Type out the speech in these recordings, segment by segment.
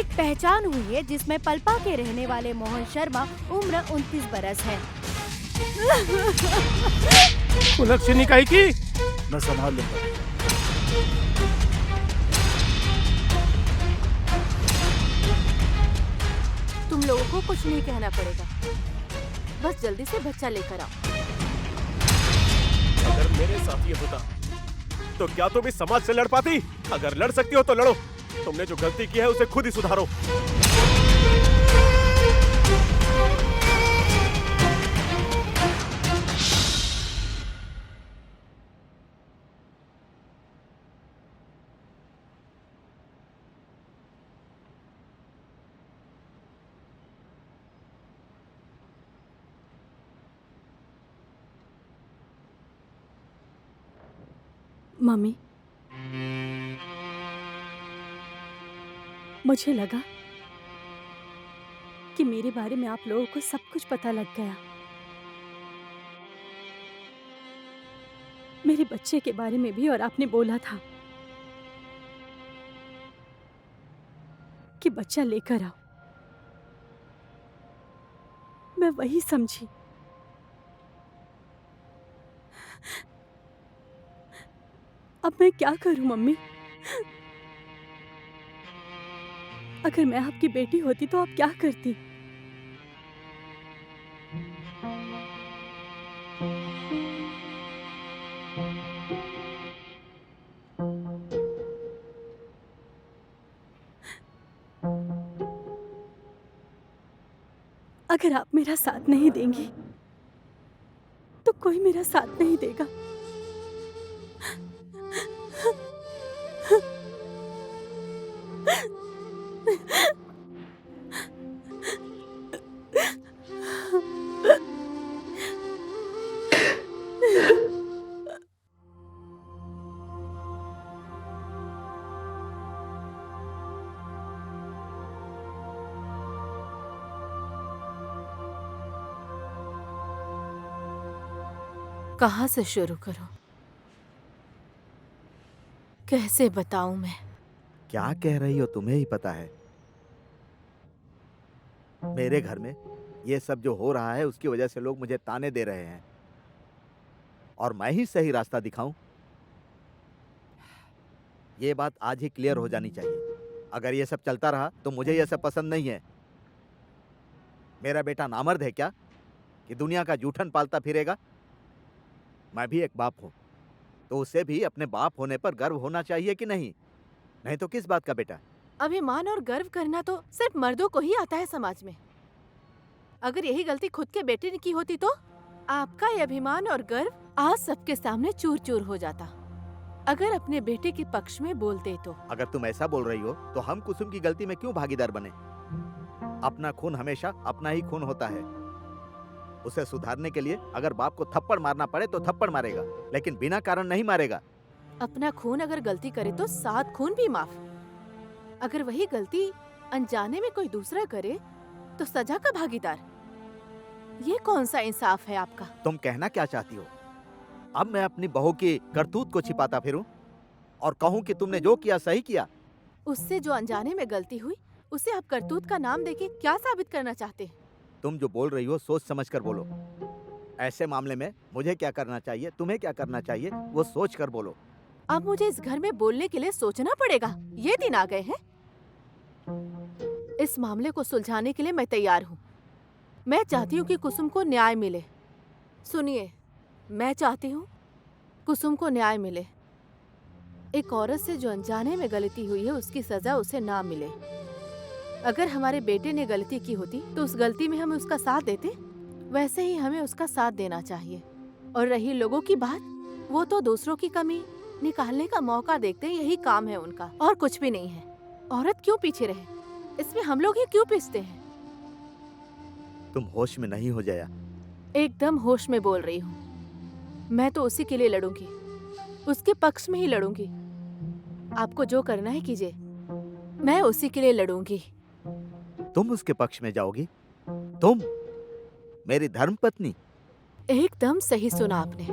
एक पहचान हुई है जिसमें पलपा के रहने वाले मोहन शर्मा उम्र 29 बरस है। कुलक्षणी काहे की? मैं संभाल लूंगा। तुम लोगों को कुछ नहीं कहना पड़ेगा, बस जल्दी से बच्चा लेकर आओ। अगर मेरे साथ ये होता तो क्या तुम इस समाज से लड़ पाती? अगर लड़ सकती हो तो लड़ो। तुमने जो गलती की है उसे खुद ही सुधारो। मम्मी, मुझे लगा कि मेरे बारे में आप लोगों को सब कुछ पता लग गया। मेरे बच्चे के बारे में भी, और आपने बोला था कि बच्चा लेकर आओ। मैं वही समझी। अब मैं क्या करूं मम्मी? अगर मैं आपकी बेटी होती तो आप क्या करती? अगर आप मेरा साथ नहीं देंगी तो कोई मेरा साथ नहीं देगा। कहाँ से शुरू करूं? कैसे बताऊं मैं? क्या कह रही हो तुम्हें ही पता है। मेरे घर में ये सब जो हो रहा है उसकी वजह से लोग मुझे ताने दे रहे हैं और मैं ही सही रास्ता दिखाऊं। ये बात आज ही क्लियर हो जानी चाहिए। अगर ये सब चलता रहा तो मुझे ये सब पसंद नहीं है। मेरा बेटा नामर्द है क्या कि दुनिया का जूठन पालता फिरेगा? मैं भी एक बाप हूं, तो उसे भी अपने बाप होने पर गर्व होना चाहिए कि नहीं? नहीं तो किस बात का बेटा? अभिमान और गर्व करना तो सिर्फ मर्दों को ही आता है समाज में। अगर यही गलती खुद के बेटे ने की होती तो आपका ये अभिमान और गर्व आज सबके सामने चूर चूर हो जाता। अगर अपने बेटे के पक्ष में बोलते तो। अगर तुम ऐसा बोल रही हो तो हम कुसुम की गलती में क्यों भागीदार बने? अपना खून हमेशा अपना ही खून होता है। उसे सुधारने के लिए अगर बाप को थप्पड़ मारना पड़े तो थप्पड़ मारेगा, लेकिन बिना कारण नहीं मारेगा। अपना खून अगर गलती करे तो 7 खून भी माफ। अगर वही गलती अनजाने में कोई दूसरा करे तो सजा का भागीदार। ये कौन सा इंसाफ है आपका? तुम कहना क्या चाहती हो? अब मैं अपनी बहू की करतूत को छिपाता फिरूं और कहूं कि तुमने जो किया सही किया? उससे जो अनजाने में गलती हुई उसे आप करतूत का नाम देके क्या साबित करना चाहते हैं? तुम जो बोल रही हो सोच समझ कर बोलो। ऐसे मामले में मुझे क्या करना चाहिए, तुम्हें क्या करना चाहिए, वो सोच कर बोलो। अब मुझे इस घर में बोलने के लिए सोचना पड़ेगा? ये दिन आ गए हैं। इस मामले को सुलझाने के लिए मैं तैयार हूँ। मैं चाहती हूँ कि कुसुम को न्याय मिले। सुनिए, मैं चाहती हूँ कुसुम को न्याय मिले। एक औरत से जो अनजाने में गलती हुई है उसकी सजा उसे ना मिले। अगर हमारे बेटे ने गलती की होती तो उस गलती में हम उसका साथ देते, वैसे ही हमें उसका साथ देना चाहिए। और रही लोगों की बात, वो तो दूसरों की कमी निकालने का मौका देखते हैं, यही काम है उनका और कुछ भी नहीं है। औरत क्यों पीछे रहे? इसमें हम लोग ही क्यों पिसते हैं? तुम होश में नहीं हो जाया? एकदम होश में बोल रही हूँ। मैं तो उसी के लिए लड़ूंगी, उसके पक्ष में ही लड़ूंगी। आपको जो करना है कीजिए, मैं उसी के लिए लड़ूंगी। तुम उसके पक्ष में जाओगी? तुम, मेरी धर्मपत्नी? एकदम सही सुना आपने।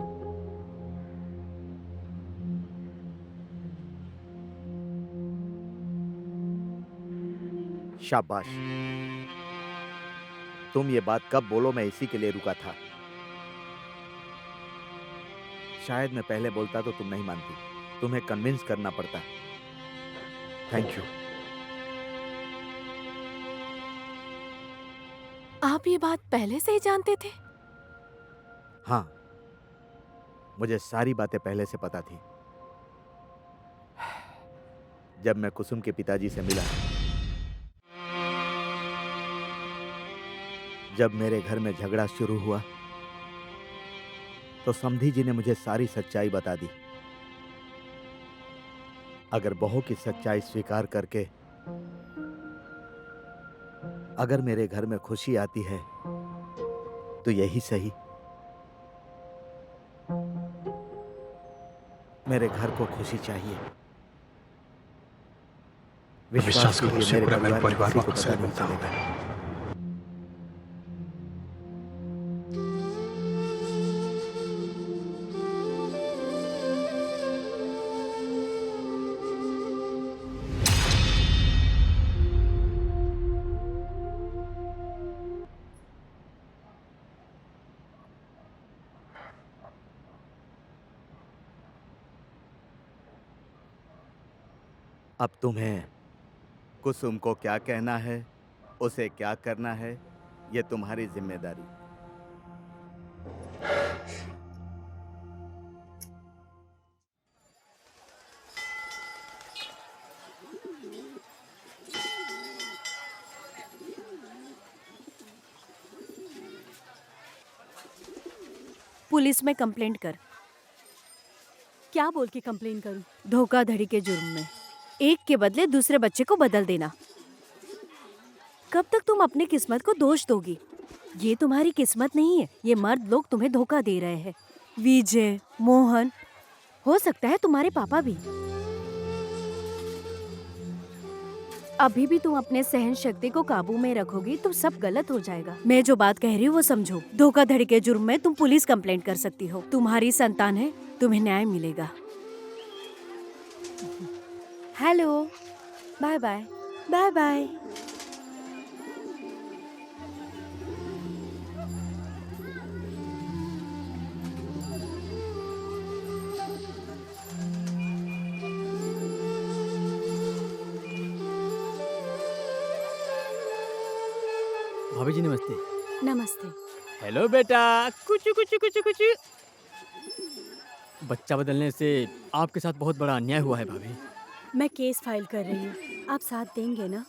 शाबाश। तुम ये बात कब बोलो, मैं इसी के लिए रुका था। शायद मैं पहले बोलता तो तुम नहीं मानती, तुम्हें कन्विंस करना पड़ता। Thank you. आप ये बात पहले से ही जानते थे? हाँ, मुझे सारी बातें पहले से पता थी। जब मैं कुसुम के पिताजी से मिला, जब मेरे घर में झगड़ा शुरू हुआ, तो समधी जी ने मुझे सारी सच्चाई बता दी। अगर बहू की सच्चाई स्वीकार करके अगर मेरे घर में खुशी आती है तो यही सही। मेरे घर को खुशी चाहिए। विश्वास कीजिए, मेरे परिवार में किसी को पता नहीं चलेगा। अब तुम्हें कुसुम को क्या कहना है, उसे क्या करना है, ये तुम्हारी जिम्मेदारी। पुलिस में कंप्लेंट कर। क्या बोल के कंप्लेन करूं? धोखाधड़ी के जुर्म में एक के बदले दूसरे बच्चे को बदल देना। कब तक तुम अपनी किस्मत को दोष दोगी? ये तुम्हारी किस्मत नहीं है, ये मर्द लोग तुम्हें धोखा दे रहे हैं। विजय, मोहन, हो सकता है तुम्हारे पापा भी। अभी भी तुम अपने सहन शक्ति को काबू में रखोगी तो सब गलत हो जाएगा। मैं जो बात कह रही हूँ वो समझो। धोखाधड़ी के जुर्म में तुम पुलिस कंप्लेंट कर सकती हो। तुम्हारी संतान है, तुम्हें न्याय मिलेगा। Hello, bye bye, bye bye. भाभी जी नमस्ते। नमस्ते। हेलो बेटा, कुछ कुछ कुछ कुछ। बच्चा बदलने से आपके साथ बहुत बड़ा अन्याय हुआ है भाभी। मैं केस फाइल कर रही हूँ, आप साथ देंगे ना?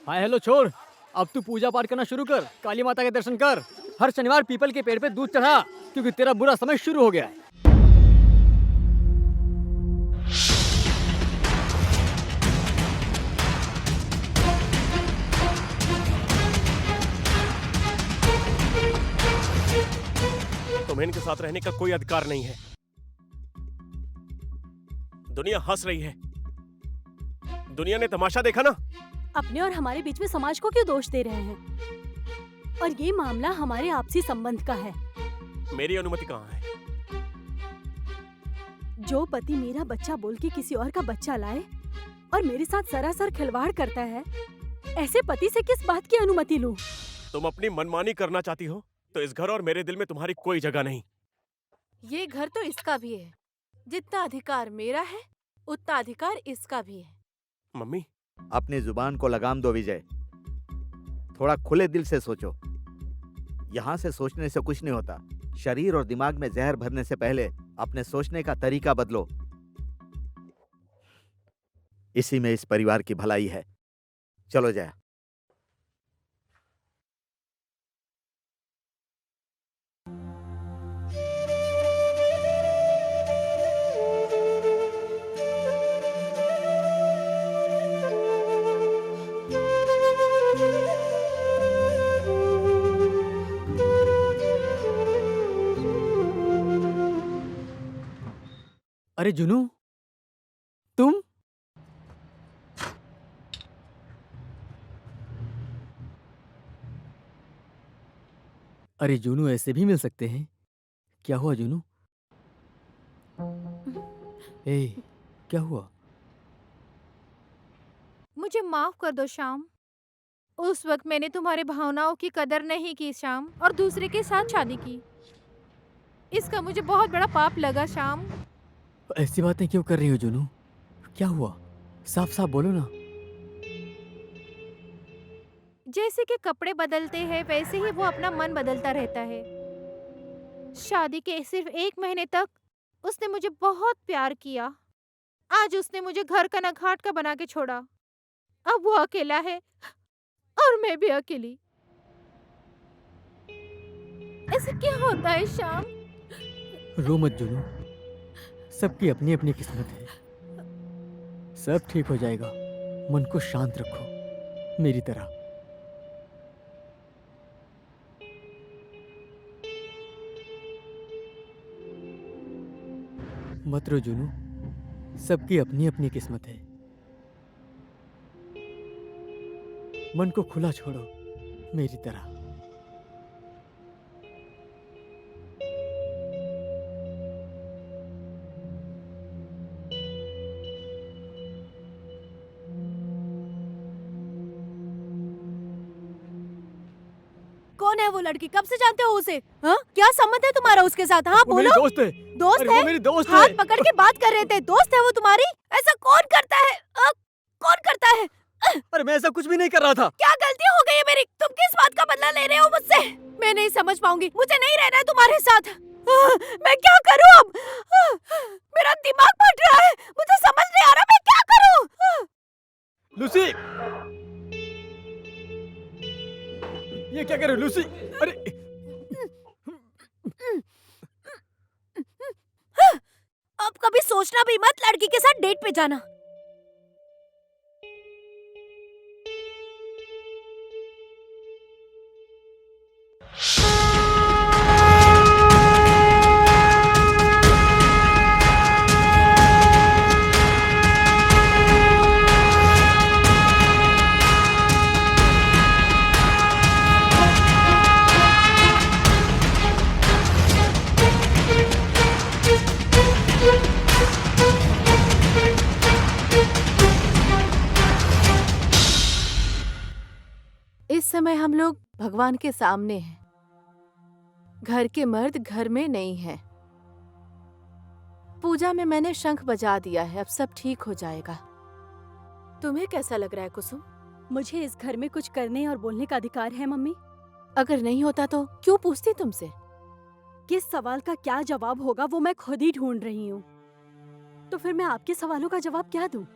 हाय हेलो छोर, अब तू पूजा पाठ करना शुरू कर, काली माता के दर्शन कर। हर शनिवार पीपल के पेड़ पे दूध चढ़ा, क्योंकि तेरा बुरा समय शुरू हो गया है। तुम्हें इनके साथ रहने का कोई अधिकार नहीं है। दुनिया हंस रही है। दुनिया ने तमाशा देखा ना। अपने और हमारे बीच में समाज को क्यों दोष दे रहे हैं? और ये मामला हमारे आपसी संबंध का है। मेरी अनुमति कहाँ है? जो पति मेरा बच्चा बोल के किसी और का बच्चा लाए और मेरे साथ सरासर खिलवाड़ करता है, ऐसे पति से किस बात की अनुमति लूं? तुम अपनी मनमानी करना चाहती हो तो इस घर और मेरे दिल में तुम्हारी कोई जगह नहीं। ये घर तो इसका भी है। जितना अधिकार मेरा है उतना अधिकार इसका भी है। मम्मी, अपनी जुबान को लगाम दो विजय। थोड़ा खुले दिल से सोचो। यहां से सोचने से कुछ नहीं होता। शरीर और दिमाग में जहर भरने से पहले अपने सोचने का तरीका बदलो। इसी में इस परिवार की भलाई है। चलो जया। अरे जुनू, तुम? अरे जूनू, ऐसे भी मिल सकते हैं? क्या हुआ जूनू? ए, क्या हुआ? मुझे माफ कर दो श्याम। उस वक्त मैंने तुम्हारे भावनाओं की कदर नहीं की श्याम, और दूसरे के साथ शादी की। इसका मुझे बहुत बड़ा पाप लगा श्याम। ऐसी बातें क्यों कर रही हो जूनू? क्या हुआ? साफ साफ बोलो ना। जैसे कि कपड़े बदलते हैं वैसे ही वो अपना मन बदलता रहता है। शादी के सिर्फ 1 महीने तक उसने मुझे बहुत प्यार किया। आज उसने मुझे घर का न घाट का बना के छोड़ा। अब वो अकेला है और मैं भी अकेली। ऐसे क्या होता है श्याम? रो मत जूनू, सबकी अपनी अपनी किस्मत है। सब ठीक हो जाएगा। मन को शांत रखो, मेरी तरह। मत रो जूनू, सबकी अपनी अपनी किस्मत है। मन को खुला छोड़ो, मेरी तरह। कौन है वो लड़की? कब से जानते हो उसे? हाँ, क्या संबंध है तुम्हारा उसके साथ? हाँ वो मेरी बोलो। दोस्त है। दोस्त अरे वो है? मेरी दोस्त हाथ है। पकड़ के बात कर रहे थे। दोस्त है वो तुम्हारी? ऐसा कौन करता है? कौन करता है? अरे मैं ऐसा कुछ भी नहीं कर रहा था। क्या गलती हो गई है मेरी? तुम किस बात का बदला ले रहे हो मुझसे? मैं नहीं समझ पाऊंगी। मुझे नहीं रहना है तुम्हारे साथ। मैं क्या करूं अब? मेरा दिमाग फट रहा है। मुझे समझ नहीं आ रहा मैं क्या करूं। लूसी, ये क्या कर रहे हो लूसी? अरे अब कभी सोचना भी मत लड़की के साथ डेट पे जाना। इस समय हम लोग भगवान के सामने हैं। घर के मर्द घर में नहीं है। पूजा में मैंने शंख बजा दिया है। अब सब ठीक हो जाएगा। तुम्हें कैसा लग रहा है कुसुम? मुझे इस घर में कुछ करने और बोलने का अधिकार है मम्मी। अगर नहीं होता तो क्यों पूछती तुमसे? किस सवाल का क्या जवाब होगा वो मैं खुद ही ढूंढ रही हूँ। तो फिर मैं आपके सवालों का जवाब क्या दूँ?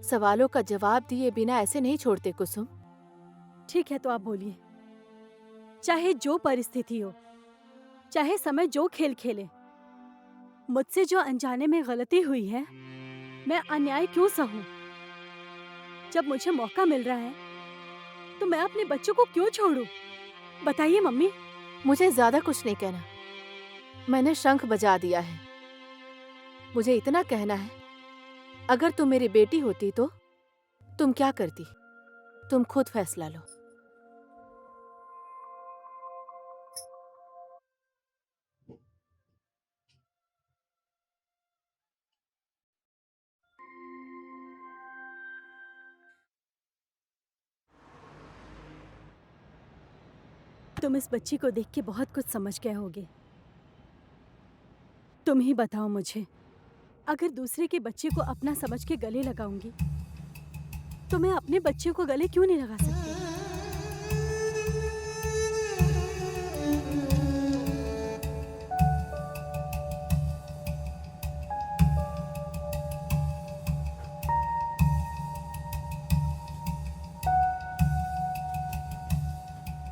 सवालों का जवाब दिए बिना ऐसे नहीं छोड़ते कुसुम। ठीक है तो आप बोलिए। चाहे जो परिस्थिति हो, चाहे समय जो खेल खेले, मुझसे जो अनजाने में गलती हुई है, मैं अन्याय क्यों सहूं? जब मुझे मौका मिल रहा है तो मैं अपने बच्चों को क्यों छोड़ूं? बताइए मम्मी। मुझे ज्यादा कुछ नहीं कहना। मैंने शंख बजा दिया है। मुझे इतना कहना है, अगर तुम मेरी बेटी होती तो तुम क्या करती? तुम खुद फैसला लो। तुम इस बच्ची को देख के बहुत कुछ समझ गए होगे। तुम ही बताओ मुझे, अगर दूसरे के बच्चे को अपना समझ के गले लगाऊंगी तो मैं अपने बच्चे को गले क्यों नहीं लगा सकती?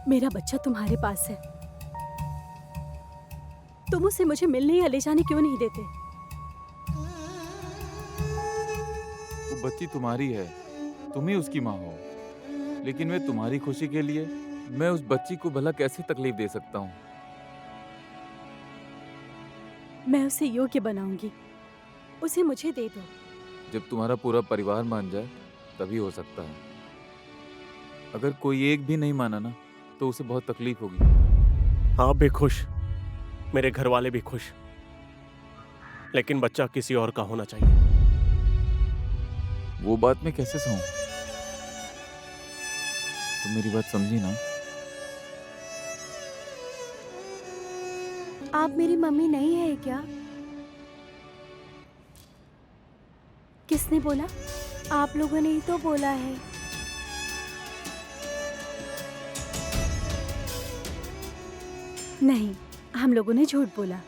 मेरा बच्चा तुम्हारे पास है, तुम उसे मुझे मिलने या ले जाने क्यों नहीं देते? वो बच्ची तुम्हारी है, तुम ही उसकी माँ हो। लेकिन मैं तुम्हारी खुशी के लिए मैं उस बच्ची को भला कैसे तकलीफ दे सकता हूँ? मैं उसे योग्य बनाऊंगी, उसे मुझे दे दो। जब तुम्हारा पूरा परिवार मान जाए तभी हो सकता है। अगर कोई एक भी नहीं माना ना तो उसे बहुत तकलीफ होगी। आप भी खुश, मेरे घर वाले भी खुश, लेकिन बच्चा किसी और का होना चाहिए। वो बात मैं कैसे सहूं? तुम मेरी बात समझी ना? आप मेरी मम्मी नहीं है क्या? किसने बोला? आप लोगों ने ही तो बोला है। नहीं, हम लोगों ने झूठ बोला।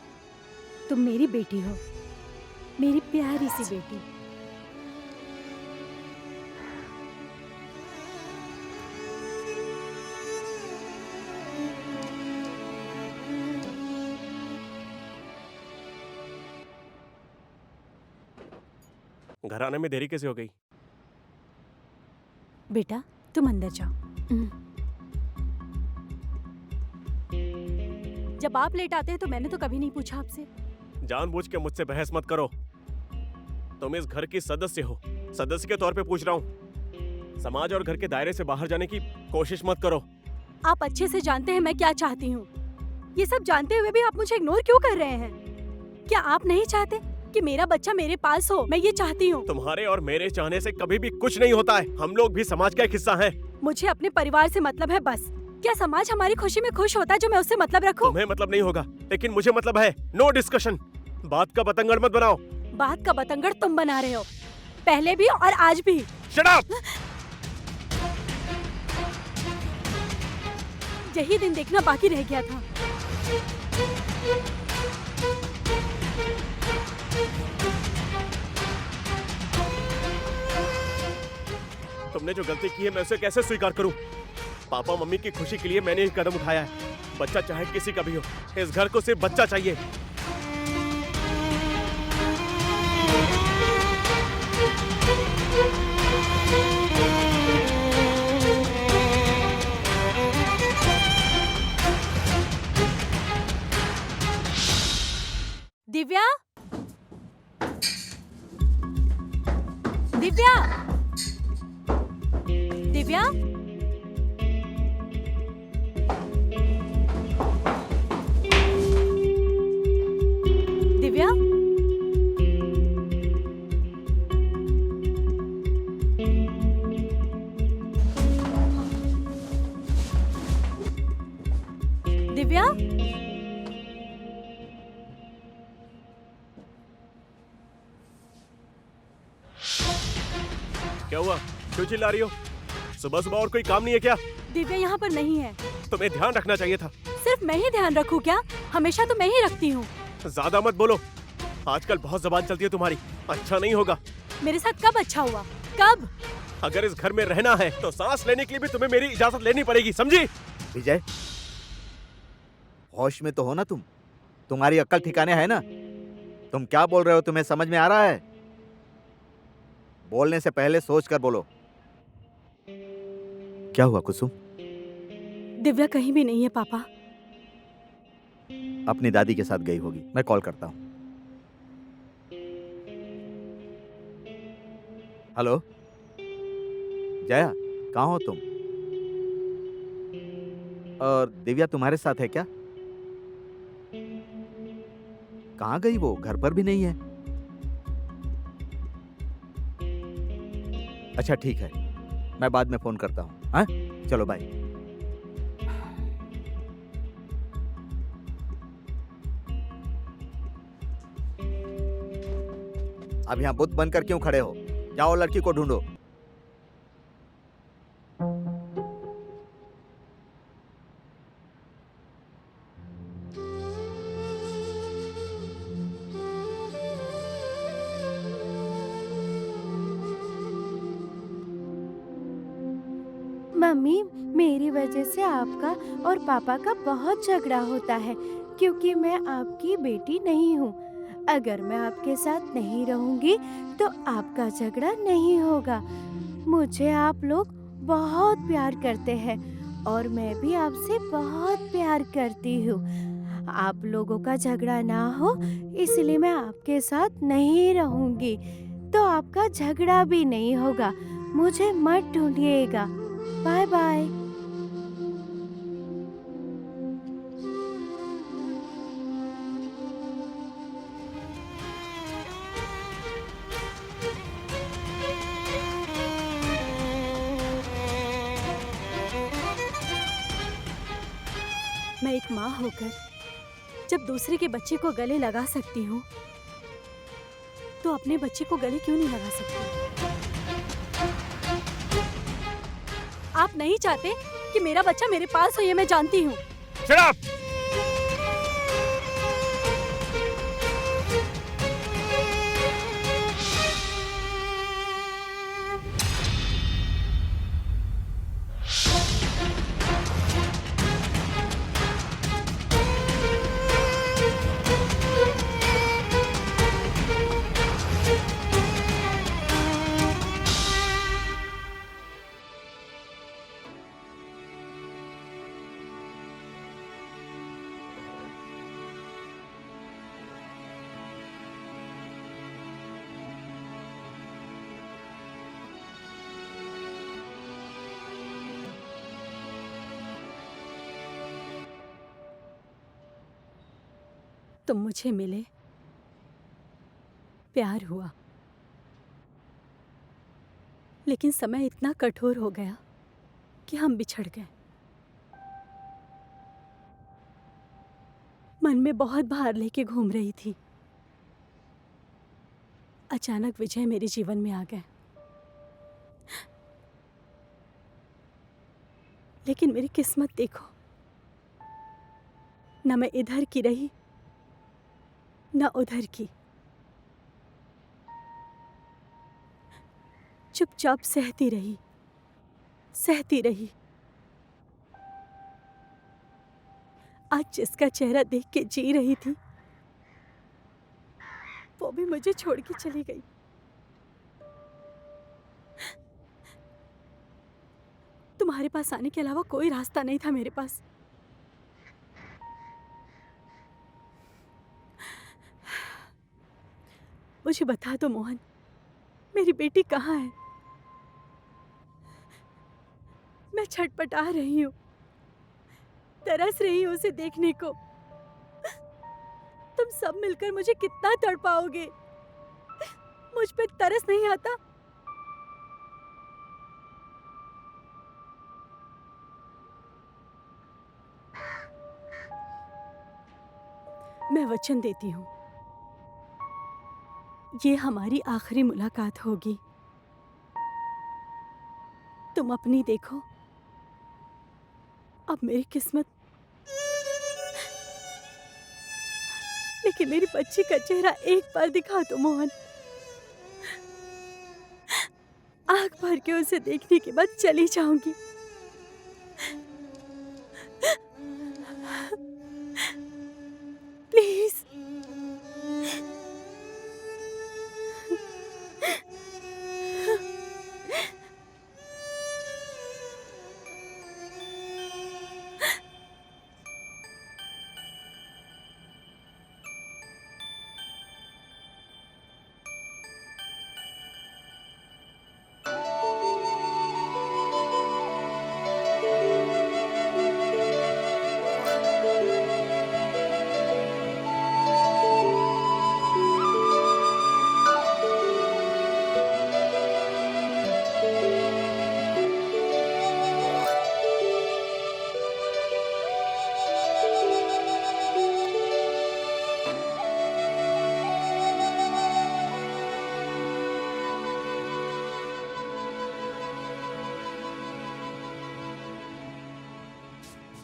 तुम मेरी बेटी हो, मेरी प्यारी सी बेटी। घर आने में देरी कैसे हो गई? बेटा तुम अंदर जाओ। जब आप लेट आते हैं तो मैंने तो कभी नहीं पूछा आपसे। जानबूझ के मुझसे बहस मत करो। तुम इस घर की सदस्य हो, सदस्य के तौर पे पूछ रहा हूँ। समाज और घर के दायरे से बाहर जाने की कोशिश मत करो। आप अच्छे से जानते हैं मैं क्या चाहती हूँ। ये सब जानते हुए भी आप मुझे इग्नोर क्यों कर रहे हैं? क्या आप नहीं चाहते कि मेरा बच्चा मेरे पास हो? मैं ये चाहती हूँ। तुम्हारे और मेरे चाहने से कभी भी कुछ नहीं होता है। हम लोग भी समाज का एक हिस्सा हैं। मुझे अपने परिवार से मतलब है बस। क्या समाज हमारी खुशी में खुश होता है जो मैं उससे मतलब रखूं? तुम्हें मतलब नहीं होगा, लेकिन मुझे मतलब है। No discussion. बात का बतंगड़ मत बनाओ। बात का बतंगड़ तुम बना रहे हो, पहले भी और आज भी। Shut up! यही दिन देखना बाकी रह गया था। तुमने जो गलती की है मैं उसे कैसे स्वीकार करूं? पापा मम्मी की खुशी के लिए मैंने ये कदम उठाया है। बच्चा चाहे किसी का भी हो, इस घर को सिर्फ बच्चा चाहिए। दिव्या, दिव्या, दिव्या, दिव्या, दिव्या, क्या हुआ? क्यों चिल्ला रही हो? सुबह सुबह और कोई काम नहीं है क्या? दिव्या यहाँ पर नहीं है। तुम्हें ध्यान रखना चाहिए था। सिर्फ मैं ही ध्यान रखूं क्या? हमेशा तो मैं ही रखती हूँ। ज्यादा मत बोलो। आजकल बहुत जबान चलती है तुम्हारी। अच्छा नहीं होगा। मेरे साथ कब अच्छा हुआ? कब? अगर इस घर में रहना है तो सांस लेने के लिए भी तुम्हें मेरी इजाजत लेनी पड़ेगी, समझी? विजय, होश में तो हो ना तुम? तुम्हारी अक्ल ठिकाने है ना? तुम क्या बोल रहे हो? तुम्हें समझ में आ रहा है? बोलने से पहले सोच कर बोलो। क्या हुआ कुसुम? दिव्या कहीं भी नहीं है पापा। अपनी दादी के साथ गई होगी, मैं कॉल करता हूं। हेलो जया, कहाँ हो तुम? और दिव्या तुम्हारे साथ है क्या? कहाँ गई वो? घर पर भी नहीं है। अच्छा ठीक है, मैं बाद में फोन करता हूँ। हाँ चलो बाय। अब यहाँ बुत बनकर क्यों खड़े हो? जाओ लड़की को ढूंढो। मम्मी, मेरी वजह से आपका और पापा का बहुत झगड़ा होता है क्योंकि मैं आपकी बेटी नहीं हूँ। अगर मैं आपके साथ नहीं रहूँगी तो आपका झगड़ा नहीं होगा। मुझे आप लोग बहुत प्यार करते हैं और मैं भी आपसे बहुत प्यार करती हूँ। आप लोगों का झगड़ा ना हो इसलिए मैं आपके साथ नहीं रहूँगी, तो आपका झगड़ा भी नहीं होगा। मुझे मत ढूंढिएगा। Bye bye. मैं एक माँ होकर जब दूसरे के बच्चे को गले लगा सकती हूँ तो अपने बच्चे को गले क्यों नहीं लगा सकती? आप नहीं चाहते कि मेरा बच्चा मेरे पास हो, ये मैं जानती हूँ। Shut up! तुम मुझे मिले, प्यार हुआ, लेकिन समय इतना कठोर हो गया कि हम बिछड़ गए। मन में बहुत भार लेके घूम रही थी। अचानक विजय मेरे जीवन में आ गए, लेकिन मेरी किस्मत देखो, न मैं इधर की रही न उधर की। चुपचाप सहती रही, सहती रही। आज जिसका चेहरा देख के जी रही थी, वो भी मुझे छोड़ के चली गई। तुम्हारे पास आने के अलावा कोई रास्ता नहीं था मेरे पास। मुझे बता दो मोहन, मेरी बेटी कहाँ है? मैं छटपटा रही हूँ, तरस रही हूँ उसे देखने को। तुम सब मिलकर मुझे कितना तड़पाओगे? मुझ पे तरस नहीं आता? मैं वचन देती हूँ, ये हमारी आखिरी मुलाकात होगी। तुम अपनी देखो, अब मेरी किस्मत, लेकिन मेरी बच्ची का चेहरा एक बार दिखा दो मोहन। आंख भर के उसे देखने के बाद चली जाऊंगी। प्लीज।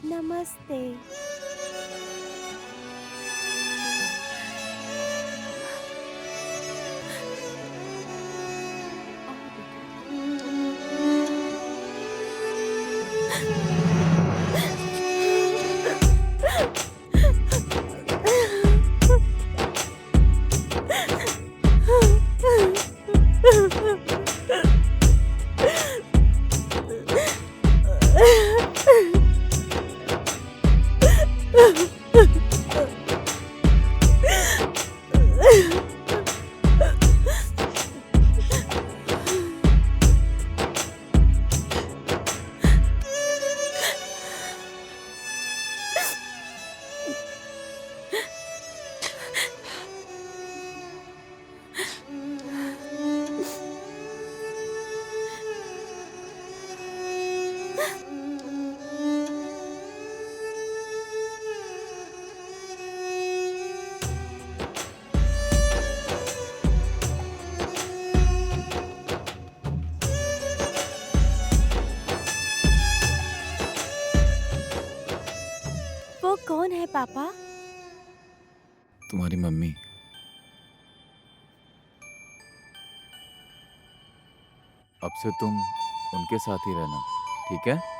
नमस्ते। पापा? तुम्हारी मम्मी। अब से तुम उनके साथ ही रहना, ठीक है?